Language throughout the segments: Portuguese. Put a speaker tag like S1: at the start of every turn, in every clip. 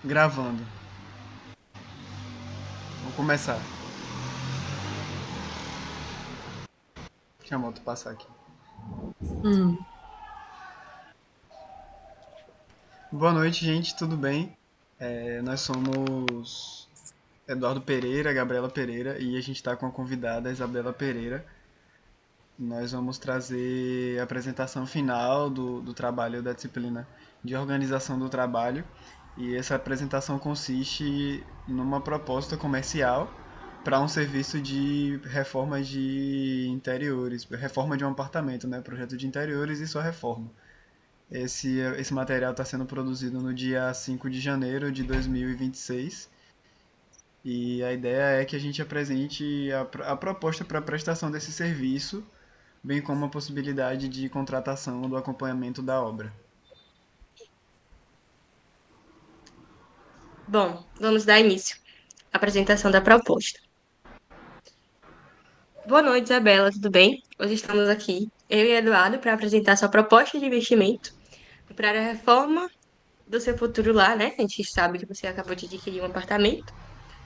S1: Gravando. Vamos começar. Deixa a moto passar aqui.
S2: Hum.
S1: Boa noite, gente. Tudo bem? Nós somos Eduardo Pereira, Gabriela Pereira e a gente está com a convidada Isabela Pereira. Nós vamos trazer a apresentação final do trabalho da disciplina de organização do trabalho. E essa apresentação consiste numa proposta comercial para um serviço de reforma de interiores, reforma de um apartamento, né? Projeto de interiores e sua reforma. Esse material está sendo produzido no dia 5 de janeiro de 2026 e a ideia é que a gente apresente a proposta para a prestação desse serviço, bem como a possibilidade de contratação do acompanhamento da obra.
S2: Bom, vamos dar início à apresentação da proposta. Boa noite, Isabela, tudo bem? Hoje estamos aqui, eu e Eduardo, para apresentar sua proposta de investimento para a reforma do seu futuro lar, né? A gente sabe que você acabou de adquirir um apartamento,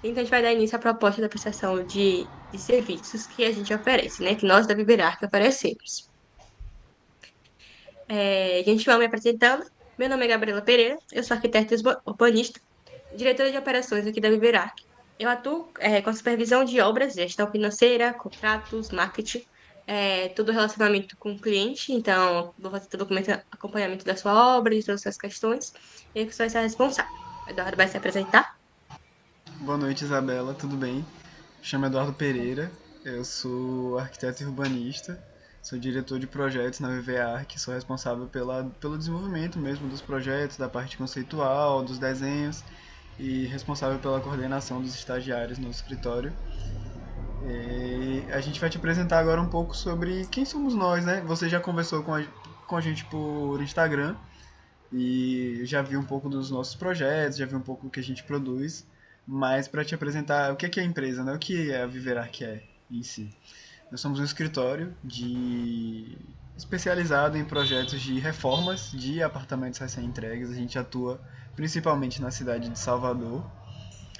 S2: então a gente vai dar início à proposta da prestação de serviços que a gente oferece, né? Que nós da Viverarc oferecemos. A gente vai me apresentando. Meu nome é Gabriela Pereira, eu sou arquiteta urbanista, diretora de operações aqui da Viverac. Eu atuo com a supervisão de obras, gestão financeira, contratos, marketing, todo relacionamento com o cliente. Então, vou fazer todo o acompanhamento da sua obra, de todas as suas questões. E eu sou essa responsável. O Eduardo vai se apresentar.
S1: Boa noite, Isabela, tudo bem? Me chamo Eduardo Pereira, eu sou arquiteto e urbanista, sou diretor de projetos na VVARC, sou responsável pelo desenvolvimento mesmo dos projetos, da parte conceitual, dos desenhos e responsável pela coordenação dos estagiários no escritório. E a gente vai te apresentar agora um pouco sobre quem somos nós, né? Você já conversou com a gente por Instagram e já viu um pouco dos nossos projetos, já viu um pouco do que a gente produz, mas para te apresentar o que é a empresa, né? O que é a Viverarc em si. Nós somos um escritório especializado em projetos de reformas de apartamentos recém-entregues. A gente atua principalmente na cidade de Salvador.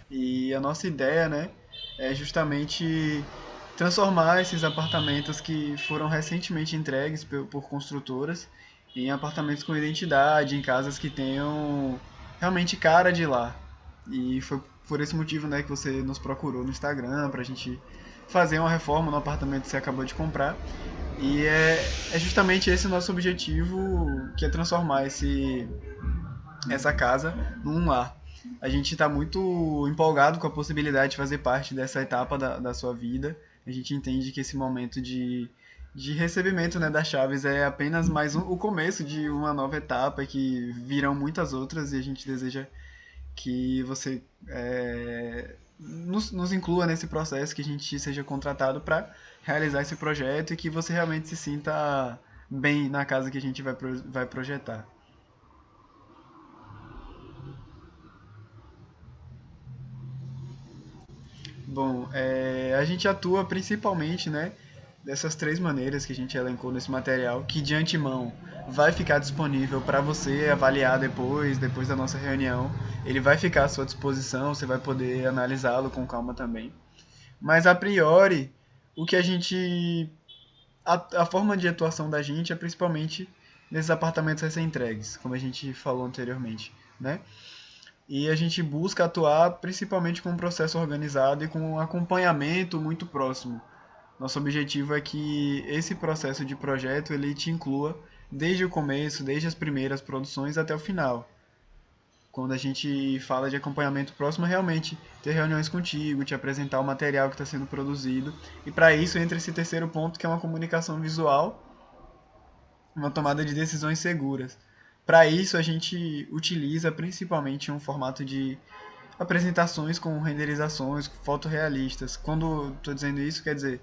S1: E a nossa ideia, né, é justamente transformar esses apartamentos que foram recentemente entregues por construtoras em apartamentos com identidade, em casas que tenham realmente cara de lá. E foi por esse motivo, né, que você nos procurou no Instagram pra gente fazer uma reforma no apartamento que você acabou de comprar. E é justamente esse o nosso objetivo, que é transformar essa casa num lar. A gente está muito empolgado com a possibilidade de fazer parte dessa etapa da sua vida. A gente entende que esse momento de recebimento, né, das chaves é apenas o começo de uma nova etapa e que virão muitas outras e a gente deseja que você nos inclua nesse processo, que a gente seja contratado para realizar esse projeto e que você realmente se sinta bem na casa que a gente vai projetar. Bom, a gente atua principalmente, né, dessas três maneiras que a gente elencou nesse material, que de antemão vai ficar disponível para você avaliar depois da nossa reunião. Ele vai ficar à sua disposição, você vai poder analisá-lo com calma também. Mas a priori, o que a gente a forma de atuação da gente é principalmente nesses apartamentos recém-entregues, como a gente falou anteriormente, né? E a gente busca atuar principalmente com um processo organizado e com um acompanhamento muito próximo. Nosso objetivo é que esse processo de projeto ele te inclua desde o começo, desde as primeiras produções até o final. Quando a gente fala de acompanhamento próximo, é realmente ter reuniões contigo, te apresentar o material que está sendo produzido. E para isso entra esse terceiro ponto, que é uma comunicação visual, uma tomada de decisões seguras. Para isso, a gente utiliza principalmente um formato de apresentações com renderizações fotorrealistas. Quando estou dizendo isso, quer dizer,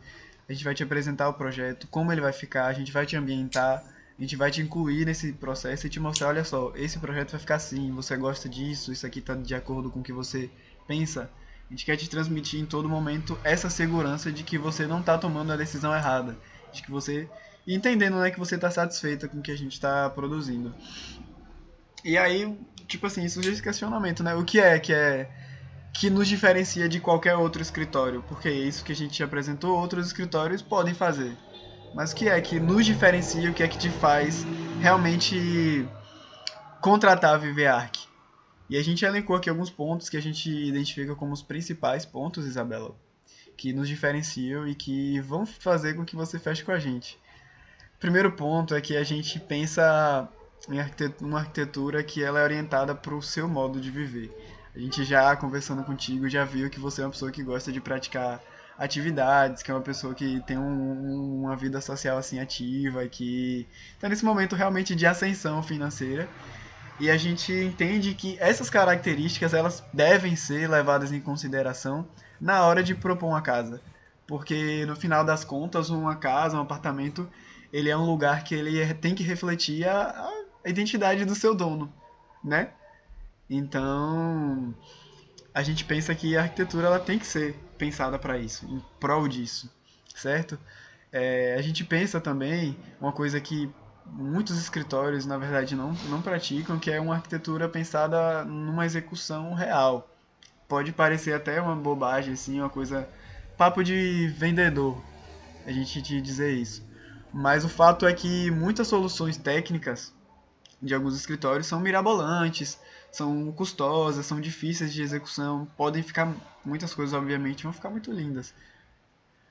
S1: a gente vai te apresentar o projeto, como ele vai ficar, a gente vai te ambientar, a gente vai te incluir nesse processo e te mostrar, olha só, esse projeto vai ficar assim, você gosta disso, isso aqui está de acordo com o que você pensa. A gente quer te transmitir em todo momento essa segurança de que você não está tomando a decisão errada, de que você entendendo, né, que você está satisfeita com o que a gente está produzindo. E aí, tipo assim, surge esse questionamento, né? O que nos diferencia de qualquer outro escritório? Porque é isso que a gente apresentou, outros escritórios podem fazer. Mas o que nos diferencia, o que é que te faz realmente contratar a ViveArc? E a gente elencou aqui alguns pontos que a gente identifica como os principais pontos, Isabela, que nos diferenciam e que vão fazer com que você feche com a gente. O primeiro ponto é que a gente pensa em uma arquitetura que ela é orientada para o seu modo de viver. A gente já conversando contigo já viu que você é uma pessoa que gosta de praticar atividades, que é uma pessoa que tem uma vida social assim ativa, que está nesse momento realmente de ascensão financeira. E a gente entende que essas características elas devem ser levadas em consideração na hora de propor uma casa. Porque no final das contas, uma casa, um apartamento, ele é um lugar que ele tem que refletir a identidade do seu dono, né? Então, a gente pensa que a arquitetura ela tem que ser pensada para isso, em prol disso, certo? A gente pensa também uma coisa que muitos escritórios, na verdade, não praticam, que é uma arquitetura pensada numa execução real. Pode parecer até uma bobagem, assim, uma coisa... Papo de vendedor, a gente te dizer isso. Mas o fato é que muitas soluções técnicas de alguns escritórios são mirabolantes, são custosas, são difíceis de execução, podem ficar... Muitas coisas, obviamente, vão ficar muito lindas.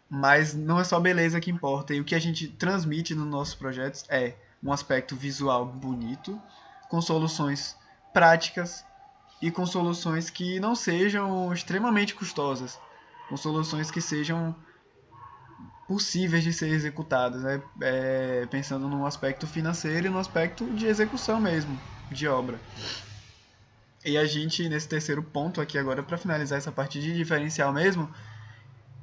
S1: Mas não é só beleza que importa. E o que a gente transmite nos nossos projetos é um aspecto visual bonito, com soluções práticas e com soluções que não sejam extremamente custosas, com soluções que sejam possíveis de ser executadas, né? Pensando no aspecto financeiro e no aspecto de execução mesmo, de obra. E a gente, nesse terceiro ponto aqui agora, para finalizar essa parte de diferencial mesmo,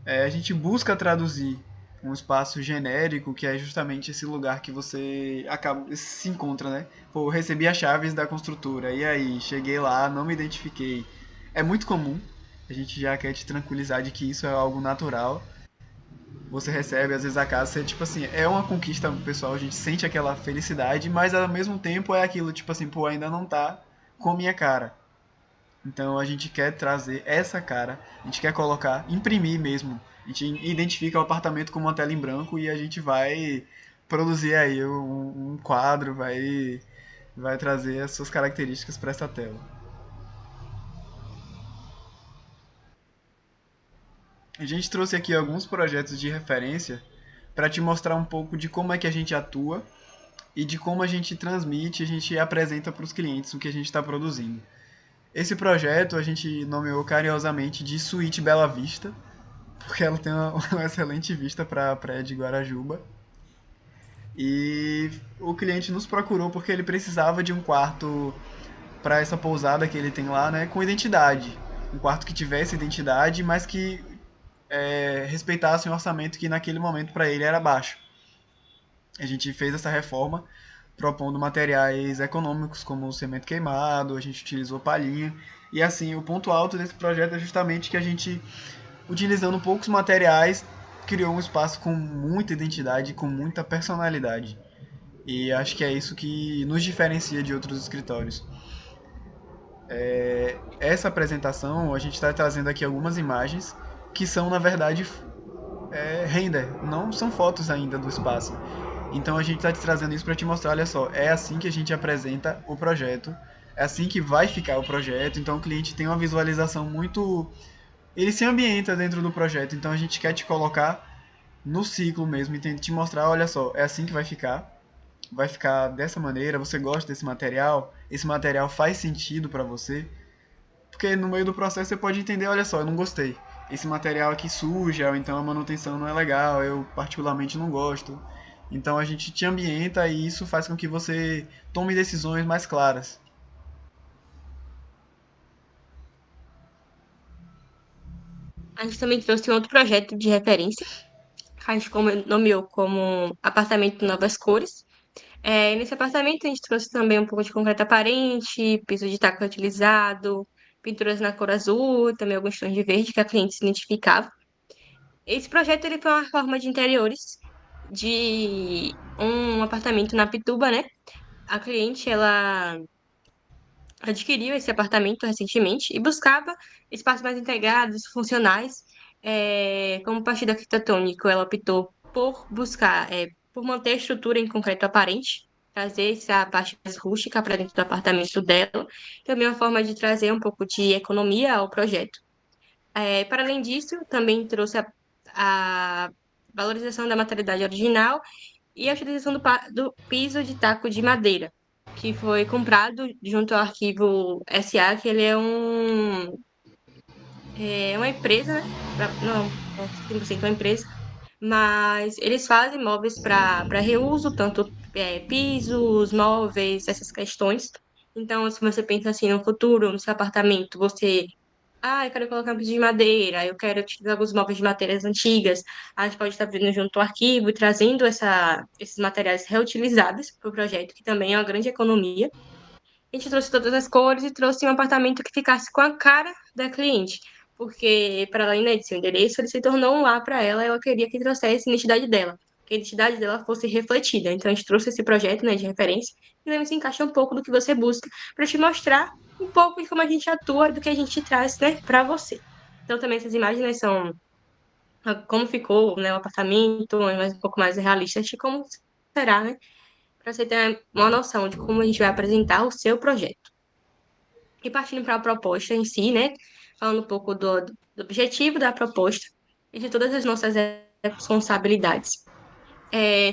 S1: a gente busca traduzir um espaço genérico, que é justamente esse lugar que você acaba se encontra, né? Pô, eu recebi as chaves da construtora, e aí, cheguei lá, não me identifiquei. É muito comum, a gente já quer te tranquilizar de que isso é algo natural. Você recebe, às vezes a casa, você, tipo assim, é uma conquista pessoal, a gente sente aquela felicidade, mas ao mesmo tempo é aquilo, tipo assim, pô, ainda não tá com minha cara. Então a gente quer trazer essa cara, a gente quer colocar, imprimir mesmo. A gente identifica o apartamento como uma tela em branco e a gente vai produzir aí um quadro, vai trazer as suas características para essa tela. A gente trouxe aqui alguns projetos de referência para te mostrar um pouco de como é que a gente atua e de como a gente transmite, a gente apresenta para os clientes o que a gente está produzindo. Esse projeto a gente nomeou carinhosamente de Suíte Bela Vista, porque ela tem uma excelente vista para a praia de Guarajuba. E o cliente nos procurou porque ele precisava de um quarto para essa pousada que ele tem lá, né, com identidade. Um quarto que tivesse identidade, mas que respeitasse um orçamento que naquele momento para ele era baixo. A gente fez essa reforma propondo materiais econômicos como o cimento queimado, a gente utilizou palhinha. E assim, o ponto alto desse projeto é justamente que a gente, utilizando poucos materiais, criou um espaço com muita identidade, com muita personalidade. E acho que é isso que nos diferencia de outros escritórios. Essa apresentação, a gente está trazendo aqui algumas imagens que são, na verdade, render, não são fotos ainda do espaço. Então a gente está te trazendo isso para te mostrar, olha só, é assim que a gente apresenta o projeto, é assim que vai ficar o projeto. Então o cliente tem uma visualização muito, ele se ambienta dentro do projeto. Então a gente quer te colocar no ciclo mesmo e te mostrar, olha só, é assim que vai ficar dessa maneira, você gosta desse material, esse material faz sentido para você, porque no meio do processo você pode entender, olha só, eu não gostei. Esse material aqui suja, ou então a manutenção não é legal, eu particularmente não gosto. Então a gente te ambienta e isso faz com que você tome decisões mais claras.
S2: A gente também trouxe um outro projeto de referência, que a gente nomeou como Apartamento Novas Cores. Nesse apartamento a gente trouxe também um pouco de concreto aparente, piso de tacto utilizado, pinturas na cor azul, também alguns tons de verde que a cliente se identificava. Esse projeto ele foi uma reforma de interiores de um apartamento na Pituba, né? A cliente, ela adquiriu esse apartamento recentemente e buscava espaços mais integrados, funcionais. Como partido arquitetônico, ela optou por buscar, por manter a estrutura em concreto aparente, trazer essa parte mais rústica para dentro do apartamento dela, também uma forma de trazer um pouco de economia ao projeto. Para além disso, também trouxe a valorização da materialidade original e a utilização do piso de taco de madeira, que foi comprado junto ao arquivo SA, que ele é uma empresa, né? Não 100% uma empresa, mas eles fazem móveis para reuso, tanto pisos, móveis, essas questões. Então, se você pensa assim no futuro, no seu apartamento, eu quero colocar um piso de madeira, eu quero utilizar alguns móveis de matérias antigas. A gente pode estar vindo junto ao arquivo e trazendo esses materiais reutilizáveis para o projeto, que também é uma grande economia. A gente trouxe todas as cores e trouxe um apartamento que ficasse com a cara da cliente. Porque, para além, né, de seu endereço, ele se tornou um lar para ela, ela queria que trouxesse a identidade dela, que a identidade dela fosse refletida. Então, a gente trouxe esse projeto, né, de referência, que também se encaixa um pouco do que você busca, para te mostrar um pouco de como a gente atua, do que a gente traz, né, para você. Então, também essas imagens, né, são como ficou, né, o apartamento, mas um pouco mais realistas de como será, né, para você ter uma noção de como a gente vai apresentar o seu projeto. E partindo para a proposta em si, né? Falando um pouco do objetivo da proposta e de todas as nossas responsabilidades.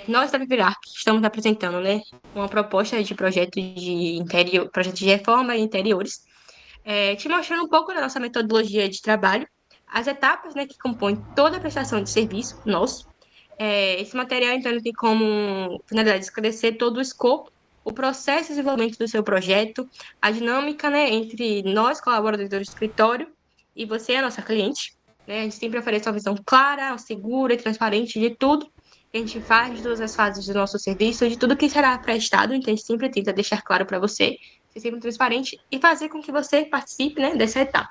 S2: Nós da Vivirac estamos apresentando, né, uma proposta de projeto de interior, projeto de reforma e interiores, te mostrando um pouco da nossa metodologia de trabalho, as etapas, né, que compõem toda a prestação de serviço nosso. Esse material, então, ele tem como finalidade esclarecer todo o escopo, o processo de desenvolvimento do seu projeto, a dinâmica, né, entre nós, colaboradores do escritório, e você, a nossa cliente. Né? A gente sempre oferece uma visão clara, segura e transparente de tudo que a gente faz, de todas as fases do nosso serviço, de tudo que será prestado. Então, a gente sempre tenta deixar claro para você, ser sempre transparente e fazer com que você participe, né, dessa etapa.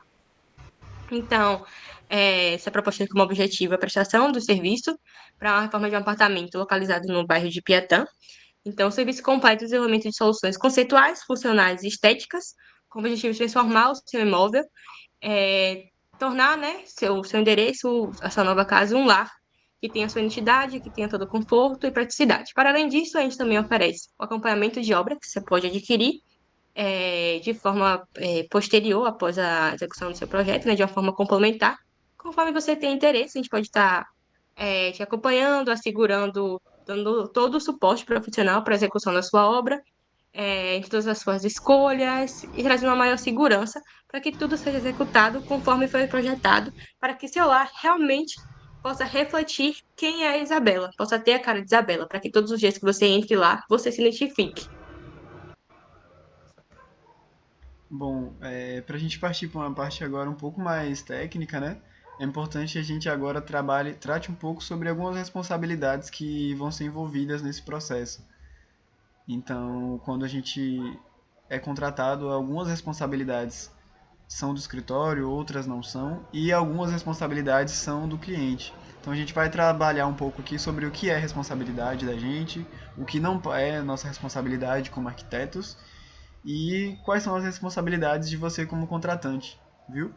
S2: Então, essa proposta tem como objetivo a prestação do serviço para uma reforma de um apartamento localizado no bairro de Piatã. Então, o serviço completa o desenvolvimento de soluções conceituais, funcionais e estéticas, com o objetivo de transformar o seu imóvel, é, tornar, né, seu endereço, a sua nova casa, um lar que tenha sua identidade, que tenha todo o conforto e praticidade. Para além disso, a gente também oferece o acompanhamento de obra, que você pode adquirir de forma posterior, após a execução do seu projeto, né, de uma forma complementar. Conforme você tem interesse, a gente pode estar te acompanhando, assegurando, dando todo o suporte profissional para a execução da sua obra, de todas as suas escolhas e trazendo uma maior segurança para que tudo seja executado conforme foi projetado, para que seu lar realmente possa refletir quem é a Isabela, possa ter a cara de Isabela, para que todos os dias que você entre lá, você se identifique.
S1: Bom, para a gente partir para uma parte agora um pouco mais técnica, né? É importante que a gente agora trate um pouco sobre algumas responsabilidades que vão ser envolvidas nesse processo. Então, quando a gente é contratado, algumas responsabilidades são do escritório, outras não são, e algumas responsabilidades são do cliente. Então a gente vai trabalhar um pouco aqui sobre o que é responsabilidade da gente, o que não é nossa responsabilidade como arquitetos e quais são as responsabilidades de você como contratante, viu?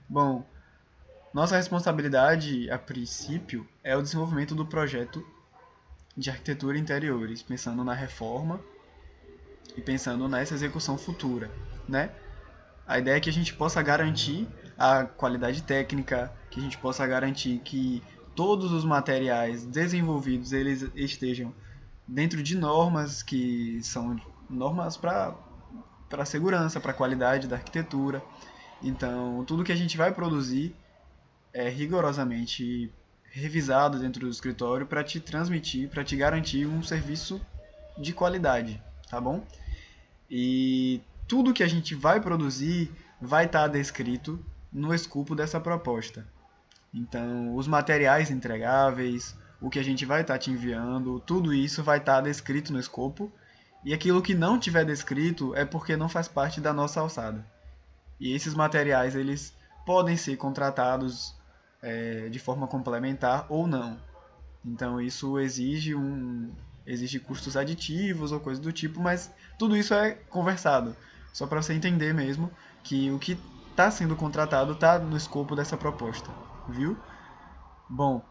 S1: Bom, nossa responsabilidade a princípio é o desenvolvimento do projeto de arquitetura e interiores, pensando na reforma e pensando nessa execução futura, né? A ideia é que a gente possa garantir a qualidade técnica, que a gente possa garantir que todos os materiais desenvolvidos eles estejam dentro de normas que são normas para segurança, para a qualidade da arquitetura. Então, tudo que a gente vai produzir é rigorosamente revisado dentro do escritório para te transmitir, para te garantir um serviço de qualidade, tá bom? E tudo que a gente vai produzir vai estar descrito no escopo dessa proposta. Então, os materiais entregáveis, o que a gente vai estar te enviando, tudo isso vai estar descrito no escopo. E aquilo que não tiver descrito é porque não faz parte da nossa alçada. E esses materiais eles podem ser contratados de forma complementar ou não. Então isso exige custos aditivos ou coisa do tipo, mas tudo isso é conversado. Só para você entender mesmo que o que está sendo contratado está no escopo dessa proposta, viu? Bom,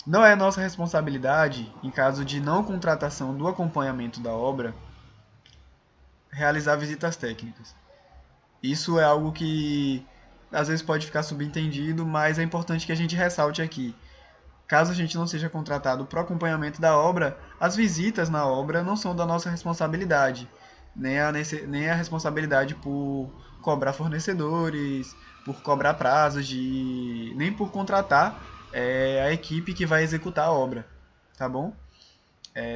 S1: não é nossa responsabilidade, em caso de não contratação do acompanhamento da obra, realizar visitas técnicas. Isso é algo que às vezes pode ficar subentendido, mas é importante que a gente ressalte aqui. Caso a gente não seja contratado para o acompanhamento da obra, as visitas na obra não são da nossa responsabilidade, nem a responsabilidade por cobrar fornecedores, por cobrar prazos, nem por contratar a equipe que vai executar a obra, tá bom?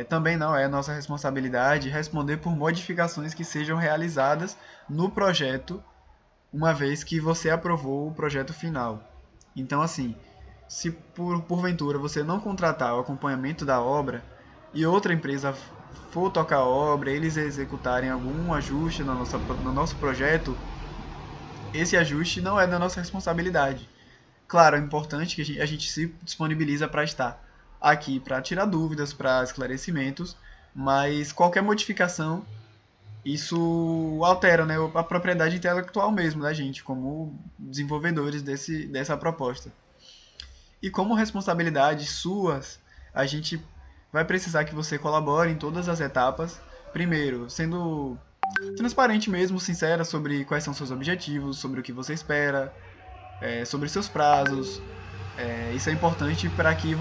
S1: Também não é nossa responsabilidade responder por modificações que sejam realizadas no projeto, uma vez que você aprovou o projeto final. Então, assim, se porventura você não contratar o acompanhamento da obra e outra empresa for tocar a obra, eles executarem algum ajuste no nosso projeto, esse ajuste não é da nossa responsabilidade. Claro, é importante que a gente se disponibiliza para estar aqui para tirar dúvidas, para esclarecimentos, mas qualquer modificação, isso altera, né, a propriedade intelectual mesmo da gente, como desenvolvedores dessa proposta. E como responsabilidades suas, a gente vai precisar que você colabore em todas as etapas. Primeiro, sendo transparente mesmo, sincera sobre quais são seus objetivos, sobre o que você espera, sobre seus prazos. Isso é importante para que o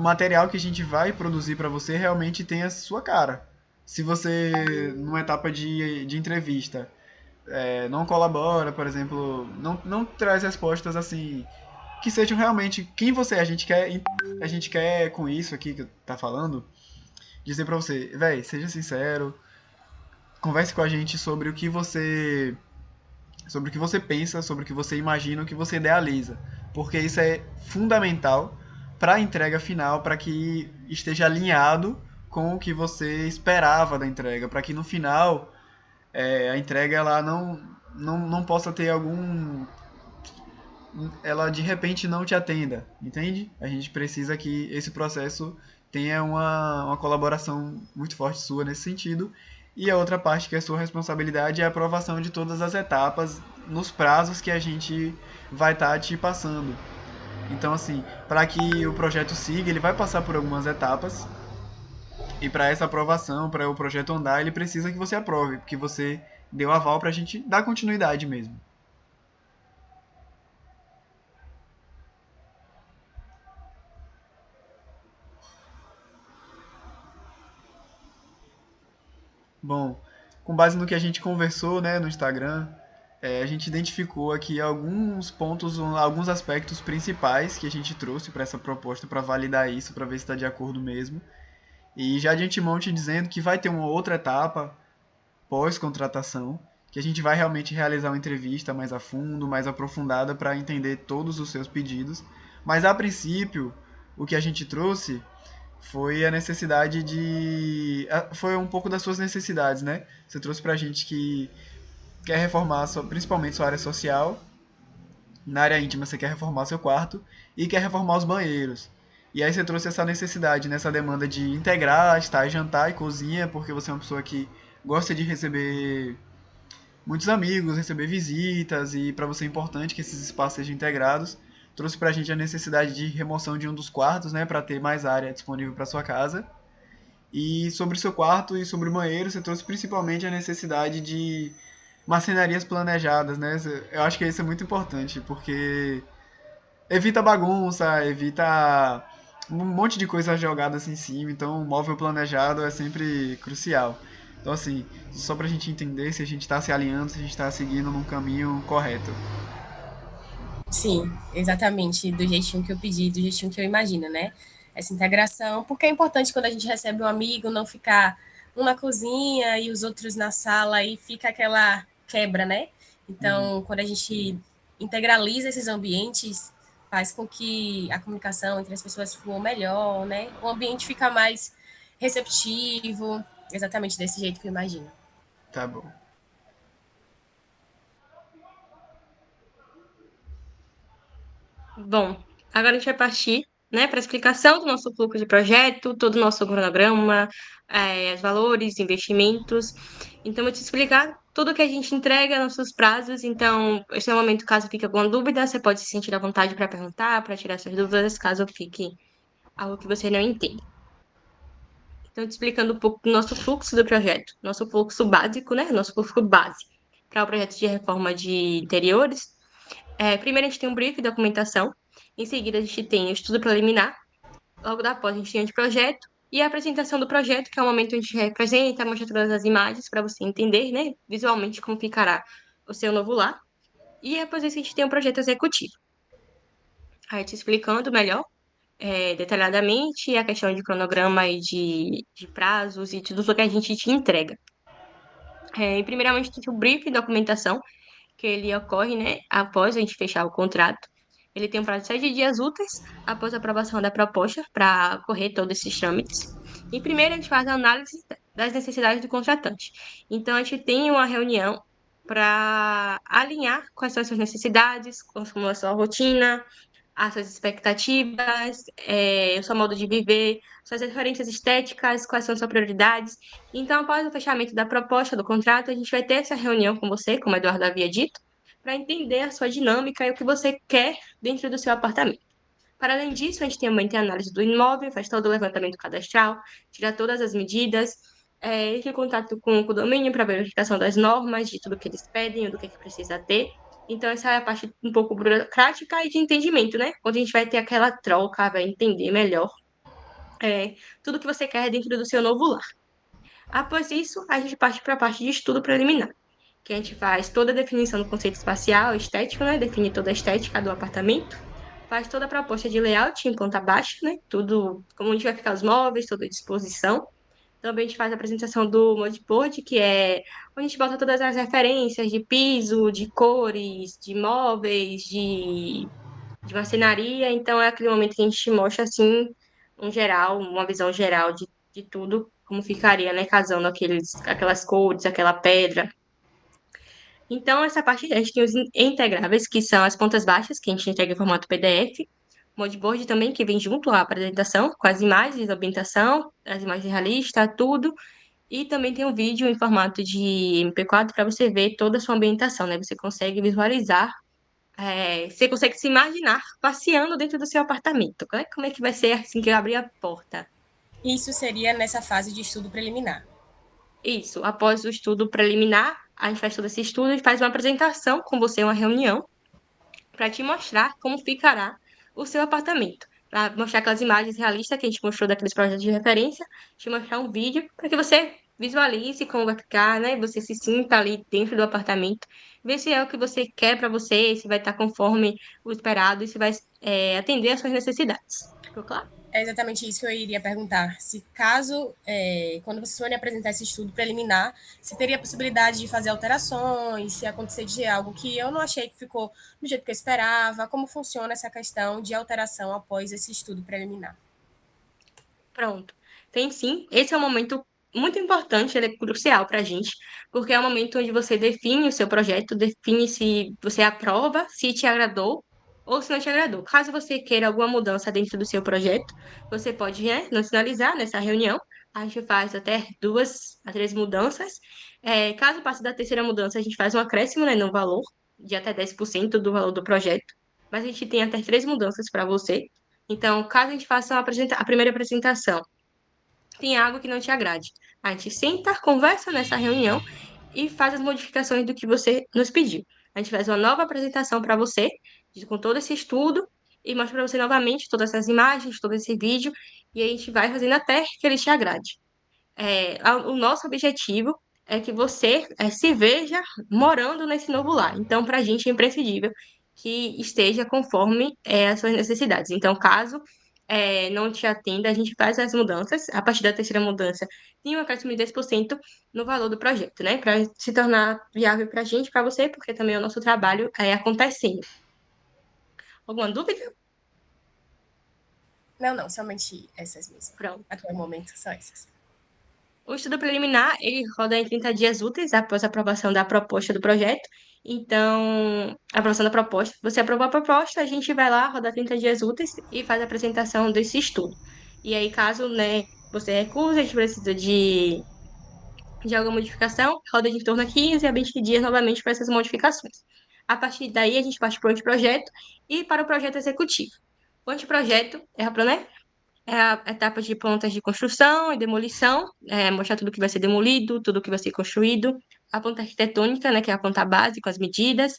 S1: material que a gente vai produzir para você realmente tenha a sua cara. Se você, numa etapa de entrevista, não colabora, por exemplo, não traz respostas assim que sejam realmente quem você é. A gente quer com isso aqui que tá falando, dizer pra você, véi, seja sincero, converse com a gente sobre o que você pensa, sobre o que você imagina, o que você idealiza, porque isso é fundamental para a entrega final, para que esteja alinhado com o que você esperava da entrega, para que no final a entrega ela não possa ter algum ela de repente não te atenda, entende? A gente precisa que esse processo tenha uma colaboração muito forte sua nesse sentido. E a outra parte que é sua responsabilidade é a aprovação de todas as etapas nos prazos que a gente vai estar te passando. Então, assim, para que o projeto siga, ele vai passar por algumas etapas. E para essa aprovação, para o projeto andar, ele precisa que você aprove, porque você deu aval para a gente dar continuidade mesmo. Bom, com base no que a gente conversou, né, no Instagram, a gente identificou aqui alguns pontos, alguns aspectos principais que a gente trouxe para essa proposta para validar isso, para ver se está de acordo mesmo. E já de antemão te dizendo que vai ter uma outra etapa pós-contratação, que a gente vai realmente realizar uma entrevista mais a fundo, mais aprofundada para entender todos os seus pedidos. Mas a princípio, o que a gente trouxe foi a necessidade de. Foi um pouco das suas necessidades, né? Você trouxe pra gente que quer reformar principalmente sua área social, na área íntima você quer reformar seu quarto e quer reformar os banheiros. E aí você trouxe essa necessidade, nessa demanda de integrar, estar jantar e cozinha, porque você é uma pessoa que gosta de receber muitos amigos, receber visitas e para você é importante que esses espaços sejam integrados. Trouxe pra gente a necessidade de remoção de um dos quartos, né, para ter mais área disponível para sua casa. E sobre o seu quarto e sobre o banheiro, você trouxe principalmente a necessidade de marcenarias planejadas, né? Eu acho que isso é muito importante, porque evita bagunça, evita um monte de coisa jogada assim em cima, então o móvel planejado é sempre crucial. Então, assim, só pra gente entender se a gente tá se alinhando, se a gente tá seguindo num caminho correto.
S3: Sim, exatamente, do jeitinho que eu pedi, do jeitinho que eu imagino, né? Essa integração, porque é importante quando a gente recebe um amigo não ficar um na cozinha e os outros na sala e fica aquela quebra, né?
S1: Uhum.
S3: Então, quando a gente integraliza esses ambientes, faz com que a comunicação entre as pessoas flua melhor, né? O ambiente fica mais receptivo, exatamente desse jeito que eu imagino.
S1: Tá bom.
S2: Bom, agora a gente vai partir né, para explicação do nosso fluxo de projeto, todo o nosso cronograma, os valores, investimentos. Então, eu vou te explicar tudo que a gente entrega, nossos prazos. Então, esse é o momento, caso fique alguma dúvida, você pode se sentir à vontade para perguntar, para tirar suas dúvidas, caso fique algo que você não entenda. Então, te explicando um pouco do nosso fluxo do projeto, nosso fluxo básico, né? Nosso fluxo base para o projeto de reforma de interiores. Primeiro, a gente tem um brief, documentação. Em seguida, a gente tem o estudo preliminar. Logo após, a gente tem o anteprojeto e a apresentação do projeto, que é o momento onde a gente representa, mostra todas as imagens para você entender, né? Visualmente, como ficará o seu novo lar. E depois disso, a gente tem um projeto executivo. Aí, te explicando melhor detalhadamente a questão de cronograma e de prazos e tudo o que a gente te entrega. Primeiramente, tem o brief documentação, que ele ocorre, né, após a gente fechar o contrato. Ele tem um prazo de 7 dias úteis após a aprovação da proposta para correr todos esses trâmites. E primeiro a gente faz a análise das necessidades do contratante. Então, a gente tem uma reunião para alinhar quais são as suas necessidades, como é a sua rotina, as suas expectativas, o seu modo de viver, suas referências estéticas, quais são suas prioridades. Então, após o fechamento da proposta do contrato, a gente vai ter essa reunião com você, como o Eduardo havia dito, para entender a sua dinâmica e o que você quer dentro do seu apartamento. Para além disso, a gente também tem a análise do imóvel, faz todo o levantamento cadastral, tira todas as medidas, entra em contato com o condomínio para verificação das normas, de tudo que eles pedem, do que precisa ter. Então, essa é a parte um pouco burocrática e de entendimento, né? Onde a gente vai ter aquela troca, vai entender melhor tudo que você quer dentro do seu novo lar. Após isso, a gente parte para a parte de estudo preliminar, que a gente faz toda a definição do conceito espacial, estético, né? Define toda a estética do apartamento, faz toda a proposta de layout em planta baixa, né? Tudo, como a gente vai ficar os móveis, toda a disposição. Também a gente faz a apresentação do mood board, que é onde a gente bota todas as referências de piso, de cores, de móveis, de marcenaria. Então é aquele momento que a gente mostra assim, um geral, uma visão geral de tudo, como ficaria, né? Casando aquelas cores, aquela pedra. Então, essa parte a gente tem os integráveis, que são as pontas baixas, que a gente entrega em formato PDF. Moodboard também, que vem junto à apresentação, com as imagens da ambientação, as imagens realistas, tudo. E também tem um vídeo em formato de MP4 para você ver toda a sua ambientação, né? Você consegue visualizar, você consegue se imaginar passeando dentro do seu apartamento, né? Como é que vai ser assim que eu abrir a porta?
S3: Isso seria nessa fase de estudo preliminar.
S2: Isso, após o estudo preliminar, a gente faz todo esse estudo e faz uma apresentação com você, uma reunião, para te mostrar como ficará o seu apartamento. Para mostrar aquelas imagens realistas que a gente mostrou daqueles projetos de referência, te mostrar um vídeo para que você visualize como vai ficar, né? Você se sinta ali dentro do apartamento, ver se é o que você quer para você, se vai estar conforme o esperado e se vai atender às suas necessidades. Ficou claro?
S3: É exatamente isso que eu iria perguntar. Se caso, quando vocês forem apresentar esse estudo preliminar, se teria a possibilidade de fazer alterações, se acontecer de algo que eu não achei que ficou do jeito que eu esperava, como funciona essa questão de alteração após esse estudo preliminar?
S2: Pronto. Tem sim. Esse é um momento muito importante, ele é crucial para a gente, porque é o momento onde você define o seu projeto, define se você aprova, se te agradou ou se não te agradou. Caso você queira alguma mudança dentro do seu projeto, você pode, né, nos sinalizar nessa reunião. A gente faz até 2 a 3 mudanças. Caso passe da terceira mudança, a gente faz um acréscimo, né, no valor de até 10% do valor do projeto. Mas a gente tem até 3 mudanças para você. Então, caso a gente faça a primeira apresentação, tem algo que não te agrade. A gente senta, conversa nessa reunião e faz as modificações do que você nos pediu. A gente faz uma nova apresentação para você, com todo esse estudo, e mostra para você novamente todas essas imagens, todo esse vídeo, e a gente vai fazendo até que ele te agrade. O nosso objetivo é que você se veja morando nesse novo lar. Então, para a gente é imprescindível que esteja conforme as suas necessidades. Então, caso não te atenda, a gente faz as mudanças. A partir da terceira mudança, tem um acréscimo de 10% no valor do projeto, né? Para se tornar viável para a gente, para você, porque também é o nosso trabalho acontecendo. Alguma dúvida?
S3: Não, somente essas mesmo.
S2: Pronto.
S3: Até o momento, só essas.
S2: O estudo preliminar, ele roda em 30 dias úteis após a aprovação da proposta do projeto. Então, a aprovação da proposta, você aprovou a proposta, a gente vai lá, roda 30 dias úteis e faz a apresentação desse estudo. E aí, caso, né, você recuse, a gente precisa de alguma modificação, roda de em torno a 15 a 20 dias novamente para essas modificações. A partir daí, a gente parte para o anteprojeto e para o projeto executivo. O anteprojeto é a, né, é a etapa de plantas de construção e demolição, mostrar tudo que vai ser demolido, tudo que vai ser construído. A planta arquitetônica, né, que é a planta base com as medidas.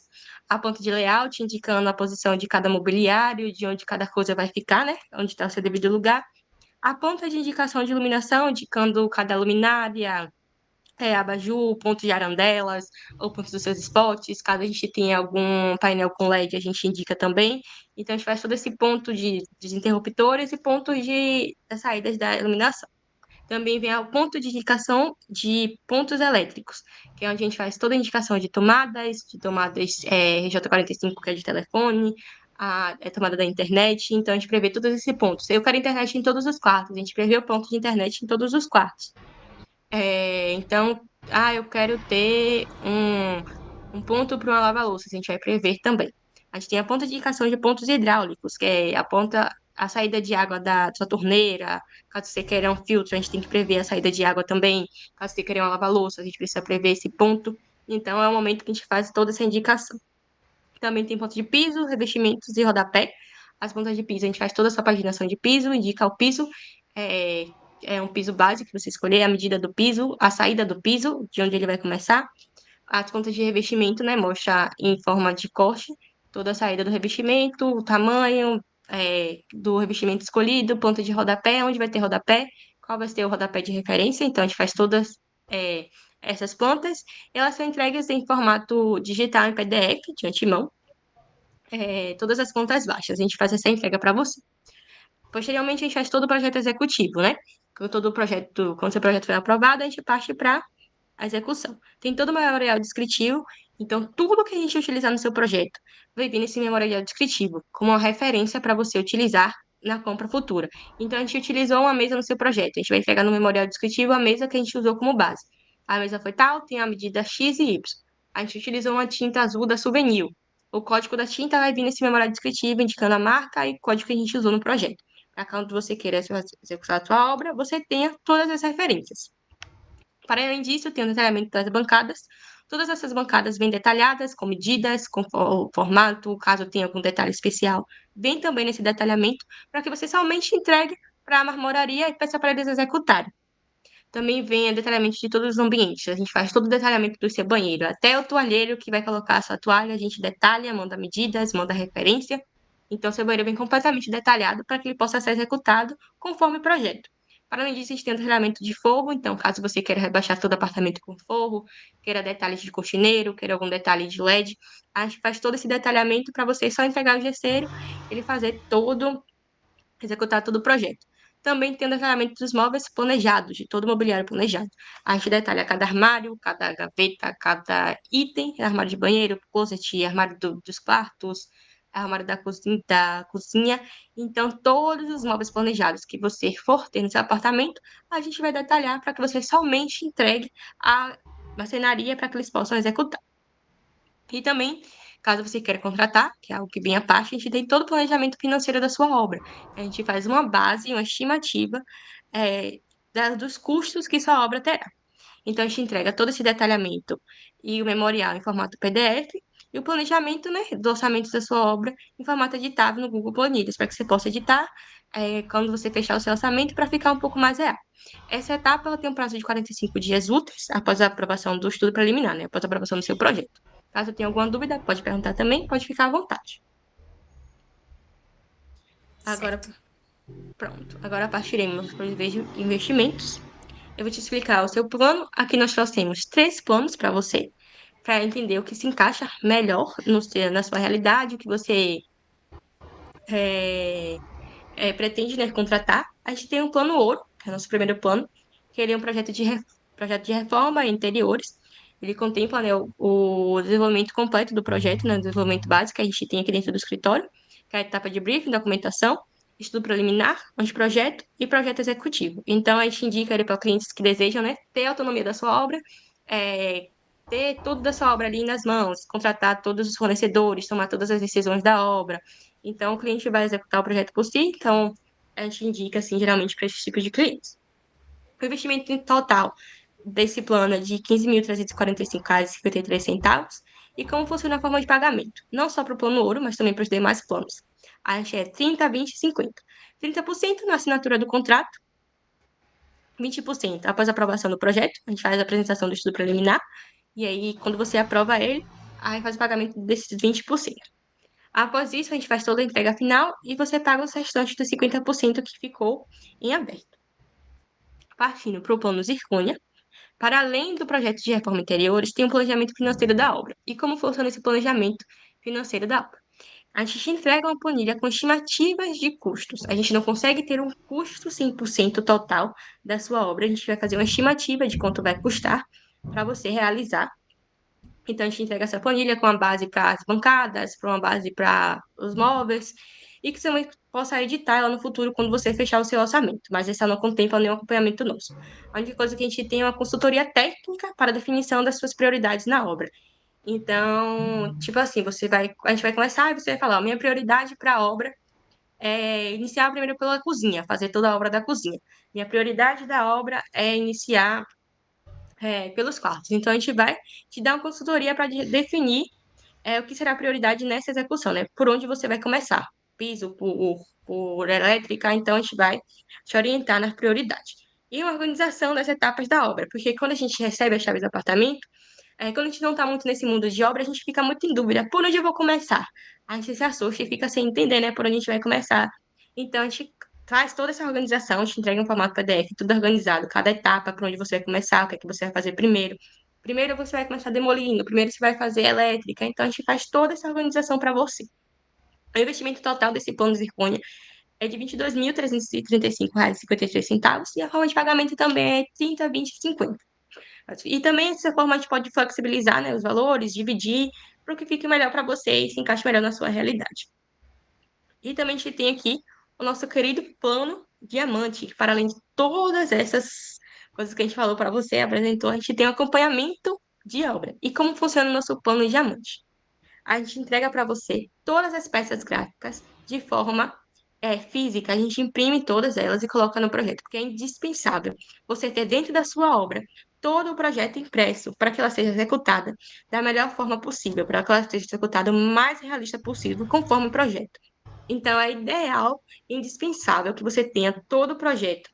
S2: A planta de layout, indicando a posição de cada mobiliário, de onde cada coisa vai ficar, né, onde está o seu devido lugar. A planta de indicação de iluminação, indicando cada luminária, abajur, ponto de arandelas, ou pontos dos seus spots. Caso a gente tenha algum painel com LED, a gente indica também. Então, a gente faz todo esse ponto de interruptores e pontos das saídas da iluminação. Também vem o ponto de indicação de pontos elétricos, que é onde a gente faz toda a indicação de tomadas RJ45, que é de telefone, a tomada da internet. Então, a gente prevê todos esses pontos. Eu quero internet em todos os quartos, a gente prevê o ponto de internet em todos os quartos. Então, eu quero ter um ponto para uma lava-louças, a gente vai prever também. A gente tem a ponta de indicação de pontos hidráulicos, que é a saída de água da sua torneira. Caso você queira um filtro, a gente tem que prever a saída de água também. Caso você queira uma lava-louça, a gente precisa prever esse ponto. Então, é o momento que a gente faz toda essa indicação. Também tem ponto de piso, revestimentos e rodapé. As pontas de piso, a gente faz toda essa paginação de piso, indica o piso, é, é um piso básico que você escolher, a medida do piso, a saída do piso, de onde ele vai começar. As pontas de revestimento, né, mostra em forma de corte toda a saída do revestimento, o tamanho do revestimento escolhido, ponta de rodapé, onde vai ter rodapé, qual vai ser o rodapé de referência. Então, a gente faz todas essas plantas. Elas são entregues em formato digital em PDF, de antemão, todas as plantas baixas. A gente faz essa entrega para você. Posteriormente, a gente faz todo o projeto executivo, né? Quando o seu projeto foi aprovado, a gente parte para a execução. Tem todo o memorial descritivo, então tudo que a gente utilizar no seu projeto vai vir nesse memorial descritivo, como uma referência para você utilizar na compra futura. Então, a gente utilizou uma mesa no seu projeto, a gente vai entregar no memorial descritivo a mesa que a gente usou como base. A mesa foi tal, tem a medida X e Y. A gente utilizou uma tinta azul da Souvenir. O código da tinta vai vir nesse memorial descritivo, indicando a marca e o código que a gente usou no projeto. Para quando você queira executar a sua obra, você tenha todas as referências. Para além disso, tem o detalhamento das bancadas. Todas essas bancadas bem detalhadas, com medidas, com formato, caso tenha algum detalhe especial, vem também nesse detalhamento, para que você somente entregue para a marmoraria e peça para eles executarem. Também vem o detalhamento de todos os ambientes. A gente faz todo o detalhamento do seu banheiro, até o toalheiro que vai colocar a sua toalha, a gente detalha, manda medidas, manda referência. Então, seu banheiro vem completamente detalhado para que ele possa ser executado conforme o projeto. Para além disso, a gente tem o detalhamento de forro. Então, caso você queira rebaixar todo o apartamento com forro, queira detalhes de cortineiro, queira algum detalhe de LED, a gente faz todo esse detalhamento para você só entregar o gesseiro, ele fazer executar todo o projeto. Também tem o detalhamento dos móveis planejados, de todo o mobiliário planejado. A gente detalha cada armário, cada gaveta, cada item, armário de banheiro, closet, armário dos quartos, armário da cozinha. Então, todos os móveis planejados que você for ter no seu apartamento, a gente vai detalhar para que você somente entregue a marcenaria para que eles possam executar. E também, caso você queira contratar, que é algo que vem à parte, a gente tem todo o planejamento financeiro da sua obra. A gente faz uma base, uma estimativa dos custos que sua obra terá. Então, a gente entrega todo esse detalhamento e o memorial em formato PDF e o planejamento, né, do orçamento da sua obra em formato editável no Google Planilhas, para que você possa editar quando você fechar o seu orçamento para ficar um pouco mais real. Essa etapa ela tem um prazo de 45 dias úteis após a aprovação do estudo preliminar, né, após a aprovação do seu projeto. Caso tenha alguma dúvida, pode perguntar também, pode ficar à vontade. Agora,
S3: Certo.
S2: pronto. Agora partiremos para os investimentos. Eu vou te explicar o seu plano. Aqui nós trouxemos 3 planos para você, para entender o que se encaixa melhor na sua realidade, o que você pretende, né, contratar. A gente tem um plano ouro, que é o nosso primeiro plano, que ele é um projeto de reforma em interiores. Ele contempla, né, o desenvolvimento completo do projeto, né, o desenvolvimento básico que a gente tem aqui dentro do escritório, que é a etapa de briefing, documentação, estudo preliminar, anteprojeto e projeto executivo. Então, a gente indica ele para clientes que desejam, né, ter autonomia da sua obra, é, ter tudo da sua obra ali nas mãos, contratar todos os fornecedores, tomar todas as decisões da obra. Então, o cliente vai executar o projeto por si, então a gente indica, assim, geralmente para esse tipo de clientes. O investimento em total desse plano é de R$ 15.345,53. E como funciona a forma de pagamento? Não só para o plano ouro, mas também para os demais planos. A gente é 30, 20 e 50. 30% na assinatura do contrato, 20% após a aprovação do projeto, a gente faz a apresentação do estudo preliminar, e aí, quando você aprova ele, aí faz o pagamento desses 20%. Após isso, a gente faz toda a entrega final e você paga os restantes dos 50% que ficou em aberto. Partindo para o plano Zircônia, para além do projeto de reforma interiores, tem um planejamento financeiro da obra. E como funciona esse planejamento financeiro da obra? A gente te entrega uma planilha com estimativas de custos. A gente não consegue ter um custo 100% total da sua obra. A gente vai fazer uma estimativa de quanto vai custar para você realizar. Então, a gente entrega essa planilha com uma base para as bancadas, para uma base para os móveis, e que você também possa editar ela no futuro quando você fechar o seu orçamento. Mas essa não contempla nenhum acompanhamento nosso. A única coisa que a gente tem é uma consultoria técnica para a definição das suas prioridades na obra. Então, tipo assim, a gente vai começar e você vai falar, minha prioridade para a obra é iniciar primeiro pela cozinha, fazer toda a obra da cozinha. Minha prioridade da obra é iniciar pelos quartos. Então, a gente vai te dar uma consultoria para definir o que será a prioridade nessa execução, né? Por onde você vai começar? Piso, por elétrica, então a gente vai te orientar nas prioridades. E uma organização das etapas da obra, porque quando a gente recebe as chaves do apartamento, quando a gente não está muito nesse mundo de obra, a gente fica muito em dúvida, por onde eu vou começar? A gente se assusta e fica sem entender, né, por onde a gente vai começar. Então, a gente traz toda essa organização, a gente entrega um formato PDF, tudo organizado, cada etapa, por onde você vai começar, o que é que você vai fazer primeiro. Primeiro você vai começar demolindo, primeiro você vai fazer elétrica, então a gente faz toda essa organização para você. O investimento total desse plano Zircônia é de R$ 22.335,53 e a forma de pagamento também é 30, 20 e 50. E também essa forma a gente pode flexibilizar, né, os valores, dividir, para que fique melhor para você e se encaixe melhor na sua realidade. E também a gente tem aqui o nosso querido plano diamante, que para além de todas essas coisas que a gente falou para você, apresentou, a gente tem um acompanhamento de obra. E como funciona o nosso plano diamante? A gente entrega para você todas as peças gráficas de forma física, a gente imprime todas elas e coloca no projeto, porque é indispensável você ter dentro da sua obra todo o projeto impresso para que ela seja executada da melhor forma possível, para que ela seja executada o mais realista possível, conforme o projeto. Então, é ideal e indispensável que você tenha todo o projeto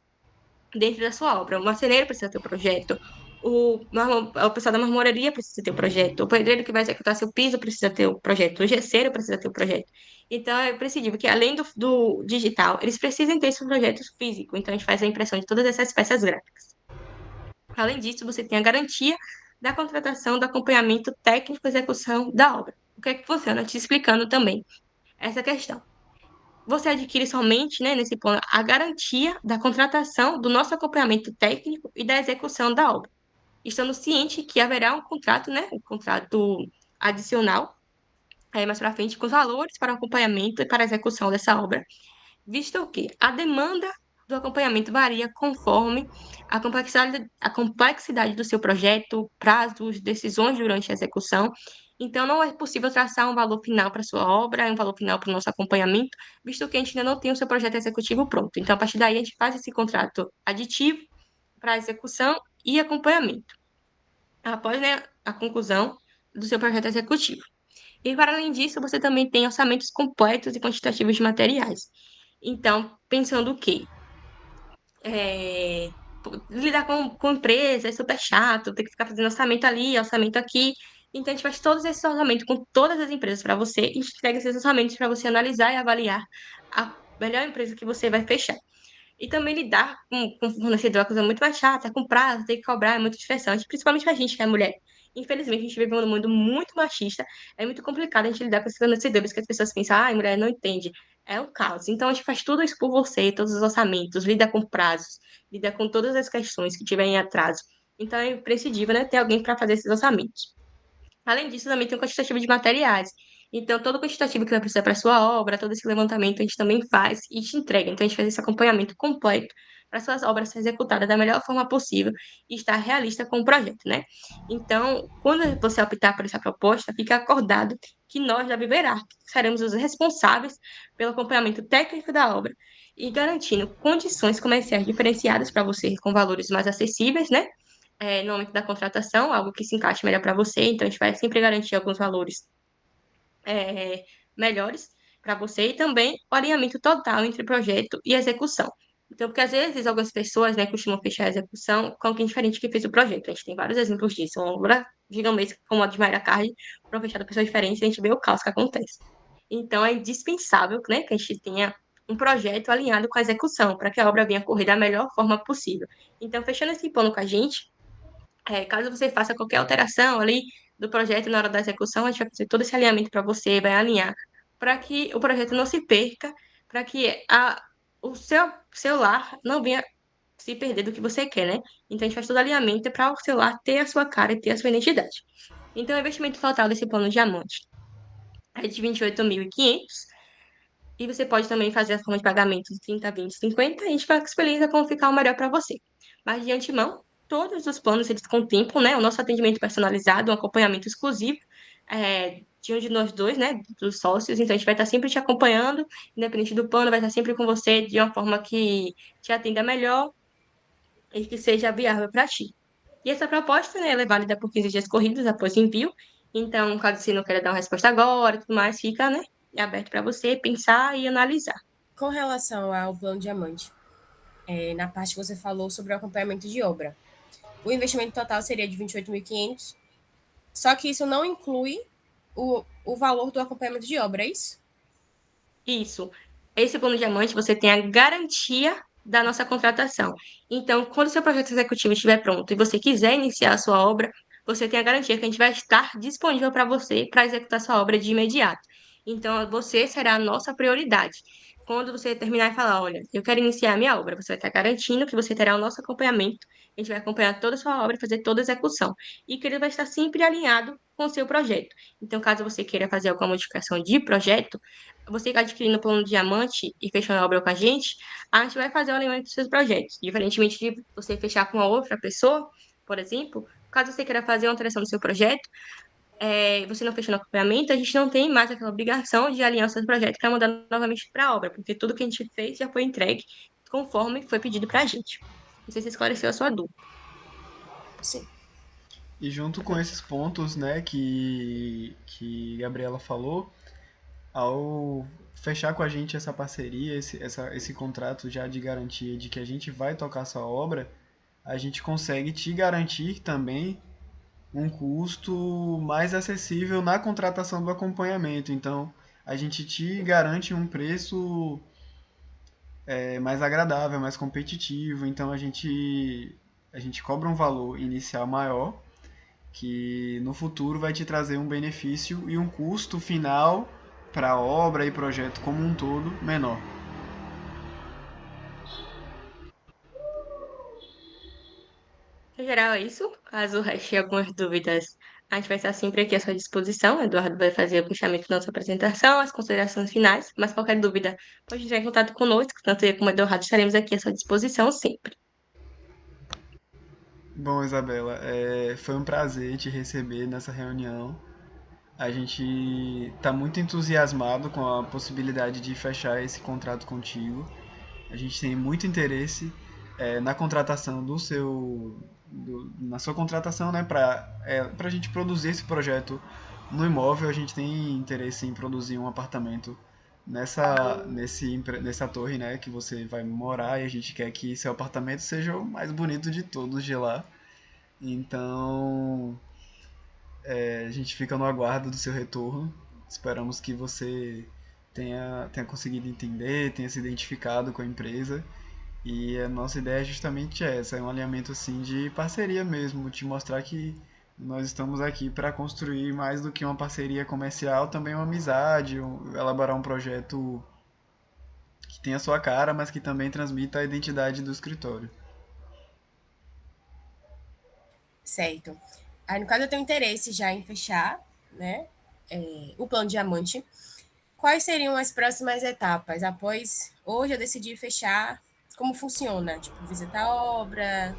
S2: dentro da sua obra. O marceneiro precisa ter o projeto, o pessoal da marmoraria precisa ter o projeto, o pedreiro que vai executar seu piso precisa ter o projeto, o gesseiro precisa ter o projeto. Então, é imprescindível que, além do digital, eles precisem ter esse projeto físico. Então, a gente faz a impressão de todas essas peças gráficas. Além disso, você tem a garantia da contratação do acompanhamento técnico e execução da obra. O que é que funciona? Te explicando também essa questão. Você adquire somente, né, nesse plano, a garantia da contratação do nosso acompanhamento técnico e da execução da obra, estando ciente que haverá um contrato, né, um contrato adicional, mais para frente, com os valores para o acompanhamento e para a execução dessa obra, visto que a demanda do acompanhamento varia conforme a complexidade do seu projeto, prazos, decisões durante a execução. Então, não é possível traçar um valor final para a sua obra, um valor final para o nosso acompanhamento, visto que a gente ainda não tem o seu projeto executivo pronto. Então, a partir daí, a gente faz esse contrato aditivo para execução e acompanhamento, após, né, a conclusão do seu projeto executivo. E, para além disso, você também tem orçamentos completos e quantitativos de materiais. Então, pensando o quê? Lidar com empresa é super chato, tem que ficar fazendo orçamento ali, orçamento aqui. Então, a gente faz todos esses orçamentos com todas as empresas para você e entrega esses orçamentos para você analisar e avaliar a melhor empresa que você vai fechar. E também lidar com fornecedor é uma coisa muito mais chata, com prazo, tem que cobrar, é muito estressante, principalmente pra gente que é mulher. Infelizmente, a gente vive num mundo muito machista, é muito complicado a gente lidar com esses fornecedores, que as pessoas pensam, ai, mulher não entende. É um caos. Então, a gente faz tudo isso por você, todos os orçamentos, lida com prazos, lida com todas as questões que tiverem em atraso. Então, é imprescindível, né, ter alguém para fazer esses orçamentos. Além disso, também tem o quantitativo de materiais. Então, todo o quantitativo que vai precisar para a sua obra, todo esse levantamento a gente também faz e te entrega. Então, a gente faz esse acompanhamento completo para suas obras serem executadas da melhor forma possível e estar realista com o projeto, né? Então, quando você optar por essa proposta, fica acordado que nós, da Viverarc, seremos os responsáveis pelo acompanhamento técnico da obra e garantindo condições comerciais diferenciadas para você, com valores mais acessíveis, né? No momento da contratação, algo que se encaixe melhor para você. Então, a gente vai sempre garantir alguns valores é, melhores para você e também o alinhamento total entre projeto e execução. Então, porque às vezes algumas pessoas, né, costumam fechar a execução com alguém diferente que fez o projeto. A gente tem vários exemplos disso. Uma obra gigantesca como a de Mayra Card, foram fechadas pessoas diferentes e a gente vê o caos que acontece. Então, é indispensável, né, que a gente tenha um projeto alinhado com a execução, para que a obra venha correr da melhor forma possível. Então, fechando esse plano com a gente, caso você faça qualquer alteração ali do projeto na hora da execução, a gente vai fazer todo esse alinhamento para você, vai alinhar para que o projeto não se perca, para que o seu lar não venha se perder do que você quer, né? Então a gente faz todo alinhamento para o seu lar ter a sua cara e ter a sua identidade. Então o investimento total desse plano diamante é de 28.500 e você pode também fazer a forma de pagamento de 30, 20, 50. A gente flexibiliza como ficar o melhor para você. Mas de antemão, todos os planos eles contemplam, né, o nosso atendimento personalizado, um acompanhamento exclusivo de um de nós dois, né, dos sócios. Então a gente vai estar sempre te acompanhando, independente do plano, vai estar sempre com você de uma forma que te atenda melhor e que seja viável para ti. E essa proposta, né, ela é válida por 15 dias corridos após o envio. Então, caso você não queira dar uma resposta agora, e tudo mais, fica, né, aberto para você pensar e analisar.
S3: Com relação ao plano diamante, na parte que você falou sobre o acompanhamento de obra, o investimento total seria de 28.500, só que isso não inclui o valor do acompanhamento de obra, é isso?
S2: Isso. Esse plano diamante, você tem a garantia da nossa contratação. Então, quando o seu projeto executivo estiver pronto e você quiser iniciar a sua obra, você tem a garantia que a gente vai estar disponível para você para executar sua obra de imediato. Então, você será a nossa prioridade. Quando você terminar e falar, olha, eu quero iniciar a minha obra, você vai estar garantindo que você terá o nosso acompanhamento. A gente vai acompanhar toda a sua obra e fazer toda a execução. E que ele vai estar sempre alinhado com o seu projeto. Então, caso você queira fazer alguma modificação de projeto, você adquirindo o plano diamante e fechando a obra com a gente vai fazer o alinhamento dos seus projetos. Diferentemente de você fechar com uma outra pessoa, por exemplo, caso você queira fazer uma alteração no seu projeto, você não fechando o acompanhamento, a gente não tem mais aquela obrigação de alinhar o seu projeto para mandar novamente para a obra, porque tudo que a gente fez já foi entregue conforme foi pedido para a gente. Não sei se esclareceu a sua dúvida.
S3: Sim.
S1: E junto com esses pontos, né, que Gabriela falou, ao fechar com a gente essa parceria, esse contrato já de garantia de que a gente vai tocar sua obra, a gente consegue te garantir também um custo mais acessível na contratação do acompanhamento. Então, a gente te garante um preço mais agradável, mais competitivo. Então, a gente cobra um valor inicial maior, que no futuro vai te trazer um benefício e um custo final para a obra e projeto como um todo menor.
S2: No geral, é isso. Caso reste algumas dúvidas, a gente vai estar sempre aqui à sua disposição. O Eduardo vai fazer o fechamento da nossa apresentação, as considerações finais, mas qualquer dúvida, pode entrar em contato conosco, tanto eu como o Eduardo estaremos aqui à sua disposição sempre.
S1: Bom, Isabela, foi um prazer te receber nessa reunião. A gente está muito entusiasmado com a possibilidade de fechar esse contrato contigo. A gente tem muito interesse na contratação na sua contratação, né, para a gente produzir esse projeto no imóvel. A gente tem interesse em produzir um apartamento nessa torre, né, que você vai morar, e a gente quer que seu apartamento seja o mais bonito de todos de lá. Então, a gente fica no aguardo do seu retorno. Esperamos que você tenha conseguido entender, tenha se identificado com a empresa. E a nossa ideia é justamente essa, é um alinhamento assim de parceria mesmo, te mostrar que nós estamos aqui para construir mais do que uma parceria comercial, também uma amizade, elaborar um projeto que tenha a sua cara, mas que também transmita a identidade do escritório.
S3: Certo. Aí, no caso, eu tenho interesse já em fechar, né, o plano diamante. Quais seriam as próximas etapas? Após hoje eu decidi fechar, como funciona? Tipo, visitar a obra,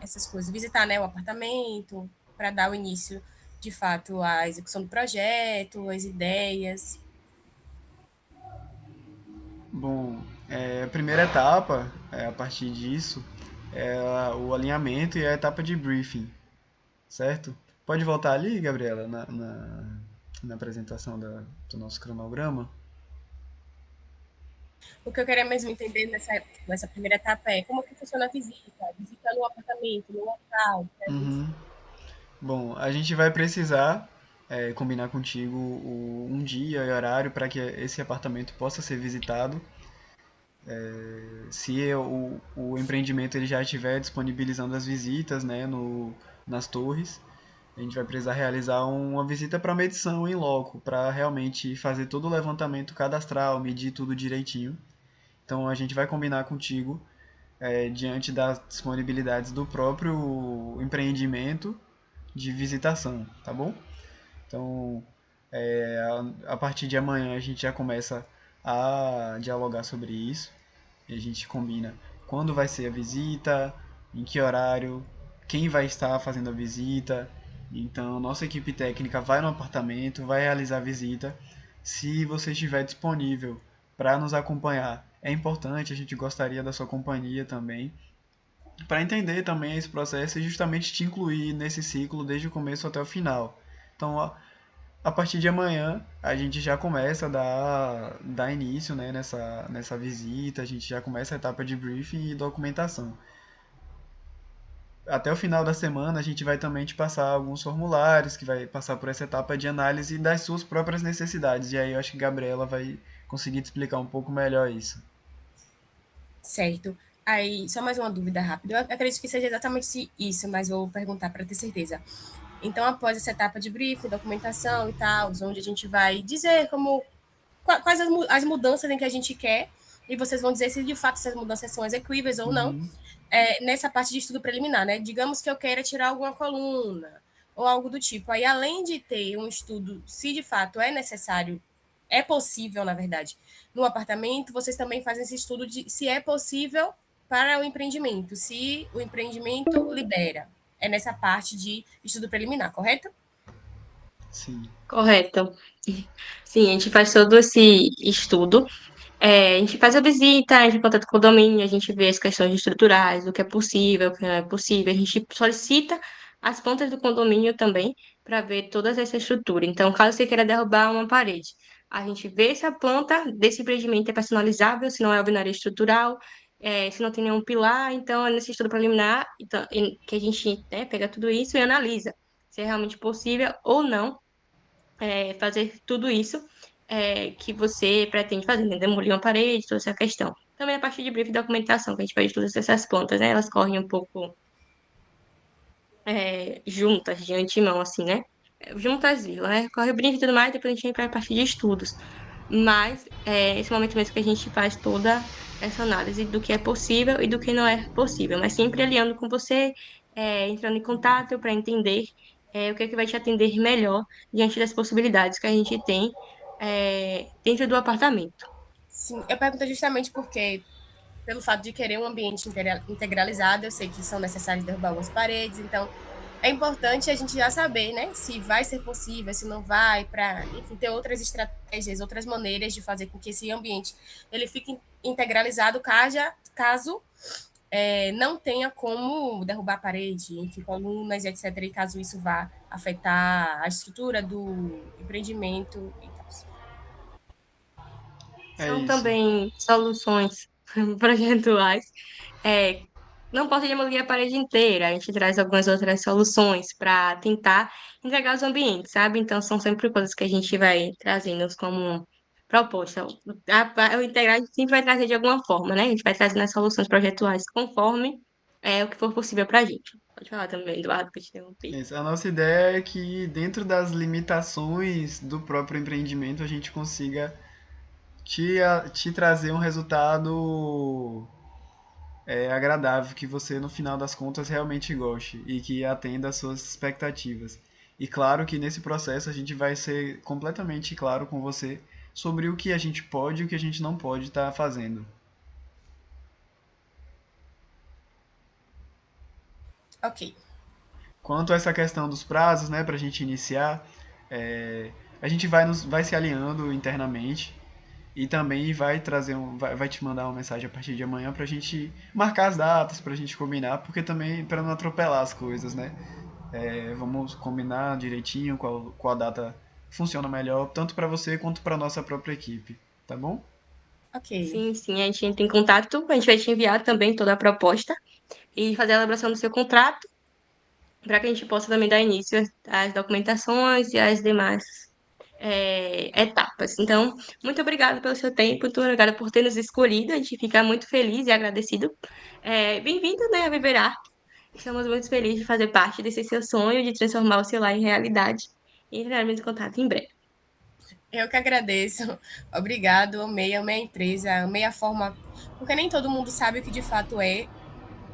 S3: essas coisas. Visitar, né, o apartamento, para dar o início, de fato, à execução do projeto, as ideias.
S1: Bom, a primeira etapa, a partir disso, é o alinhamento e a etapa de briefing, certo? Pode voltar ali, Gabriela, na apresentação do nosso cronograma?
S3: O que eu queria mesmo entender nessa primeira etapa é como que funciona a visita no apartamento, no local, para a gente.
S1: Uhum. Bom, a gente vai precisar combinar contigo um dia e horário para que esse apartamento possa ser visitado. Se o empreendimento ele já estiver disponibilizando as visitas, né, nas torres, a gente vai precisar realizar uma visita para medição em loco, para realmente fazer todo o levantamento cadastral, medir tudo direitinho. Então a gente vai combinar contigo diante das disponibilidades do próprio empreendimento de visitação, tá bom? Então, a partir de amanhã a gente já começa a dialogar sobre isso. E a gente combina quando vai ser a visita, em que horário, quem vai estar fazendo a visita. Então, nossa equipe técnica vai no apartamento, vai realizar a visita. Se você estiver disponível para nos acompanhar, é importante, a gente gostaria da sua companhia também, para entender também esse processo e justamente te incluir nesse ciclo desde o começo até o final. Então, a partir de amanhã, a gente já começa a dar início, né, nessa visita, a gente já começa a etapa de briefing e documentação. Até o final da semana, a gente vai também te passar alguns formulários, que vai passar por essa etapa de análise das suas próprias necessidades. E aí eu acho que a Gabriela vai conseguir te explicar um pouco melhor isso.
S3: Certo. Aí, só mais uma dúvida rápida. Eu acredito que seja exatamente isso, mas vou perguntar para ter certeza. Então, após essa etapa de briefing, documentação e tal, onde a gente vai dizer quais as mudanças em que a gente quer, e vocês vão dizer se de fato essas mudanças são execuíveis ou não,
S1: Uhum.
S3: nessa parte de estudo preliminar, né? Digamos que eu queira tirar alguma coluna ou algo do tipo. Aí, além de ter um estudo, se de fato é necessário, é possível, na verdade, no apartamento, vocês também fazem esse estudo de se é possível para o empreendimento, se o empreendimento libera. É nessa parte de estudo preliminar, correto?
S1: Sim.
S2: Correto. Sim, a gente faz todo esse estudo. A gente faz a visita, a gente contata com o condomínio, a gente vê as questões estruturais, o que é possível, o que não é possível. A gente solicita as plantas do condomínio também para ver toda essa estrutura. Então, caso você queira derrubar uma parede, a gente vê se a planta desse empreendimento é personalizável, se não é alvenaria estrutural, se não tem nenhum pilar. Então, é nesse estudo preliminar então, que a gente, né, pega tudo isso e analisa se é realmente possível ou não fazer tudo isso que você pretende fazer, né? Demolir uma parede, toda essa questão. Também a parte de briefing e documentação, que a gente faz todas essas plantas, né? Elas correm um pouco juntas, de antemão, assim, né? Juntas, vírgula, né? Corre o briefing e tudo mais, depois a gente vem para a parte de estudos. Mas esse momento mesmo que a gente faz toda essa análise do que é possível e do que não é possível, mas sempre alinhando com você, entrando em contato para entender o que é que vai te atender melhor diante das possibilidades que a gente tem dentro do apartamento.
S3: Sim, eu pergunto justamente porque, pelo fato de querer um ambiente integralizado, eu sei que são necessários derrubar algumas paredes, então é importante a gente já saber, né, se vai ser possível, se não vai, para, enfim, ter outras estratégias, outras maneiras de fazer com que esse ambiente ele fique integralizado caso não tenha como derrubar a parede, enfim, colunas, etc., e caso isso vá afetar a estrutura do empreendimento e tal.
S1: É
S2: São
S1: isso.
S2: também soluções projetuais. É, não pode demolir a parede inteira, a gente traz algumas outras soluções para tentar entregar os ambientes, sabe? Então, são sempre coisas que a gente vai trazendo como proposta. O integrar a gente sempre vai trazer de alguma forma, né? A gente vai trazendo as soluções projetuais conforme o que for possível para a gente. Pode falar também, Eduardo, que eu te interrompi.
S1: Isso. A nossa ideia é que dentro das limitações do próprio empreendimento a gente consiga te trazer um resultado agradável, que você no final das contas realmente goste e que atenda às suas expectativas. E claro que nesse processo a gente vai ser completamente claro com você sobre o que a gente pode e o que a gente não pode estar fazendo.
S3: Ok.
S1: Quanto a essa questão dos prazos, né, para a gente iniciar, a gente vai se alinhando internamente e também vai te mandar uma mensagem a partir de amanhã para a gente marcar as datas, para a gente combinar, porque também para não atropelar as coisas, né? Vamos combinar direitinho qual data funciona melhor, tanto para você quanto para nossa própria equipe, tá bom?
S3: Ok.
S2: Sim, sim, a gente entra em contato, a gente vai te enviar também toda a proposta e fazer a elaboração do seu contrato, para que a gente possa também dar início às documentações e às demais etapas. Então, muito obrigada pelo seu tempo, muito obrigada por ter nos escolhido, a gente fica muito feliz e agradecido. Bem-vindo, né, a Viverar. Estamos muito felizes de fazer parte desse seu sonho, de transformar o seu lar em realidade. E entraremos em contato em breve.
S3: Eu que agradeço. Obrigado, amei a empresa, amei a forma. Porque nem todo mundo sabe o que de fato é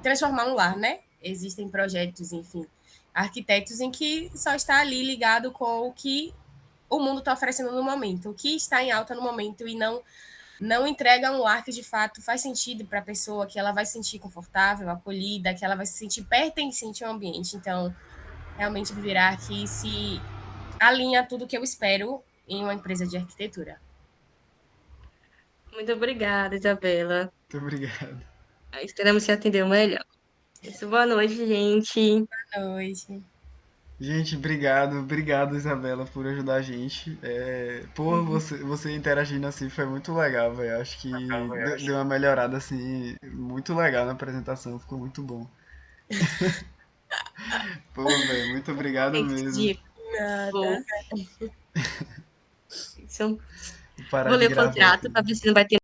S3: transformar um lar, né? Existem projetos, enfim, arquitetos em que só está ali ligado com o que o mundo está oferecendo no momento, o que está em alta no momento e não entrega um lar que de fato faz sentido para a pessoa, que ela vai se sentir confortável, acolhida, que ela vai se sentir pertencente ao ambiente. Então, realmente virar aqui se alinha tudo que eu espero em uma empresa de arquitetura.
S2: Muito obrigada, Isabela.
S1: Muito obrigado.
S2: Esperamos te atender o melhor. Boa noite, gente.
S3: Boa noite.
S1: Gente, obrigado Isabela por ajudar a gente. Pô, você interagindo assim foi muito legal, velho. Acho que deu uma melhorada assim, muito legal na apresentação, ficou muito bom. Pô, velho, muito obrigado mesmo.
S3: Nada.
S2: Vou, isso.
S1: Vou parar
S2: Vou
S1: de
S2: ler o
S1: gravar
S2: contrato
S1: aqui.
S2: para ver se não vai ter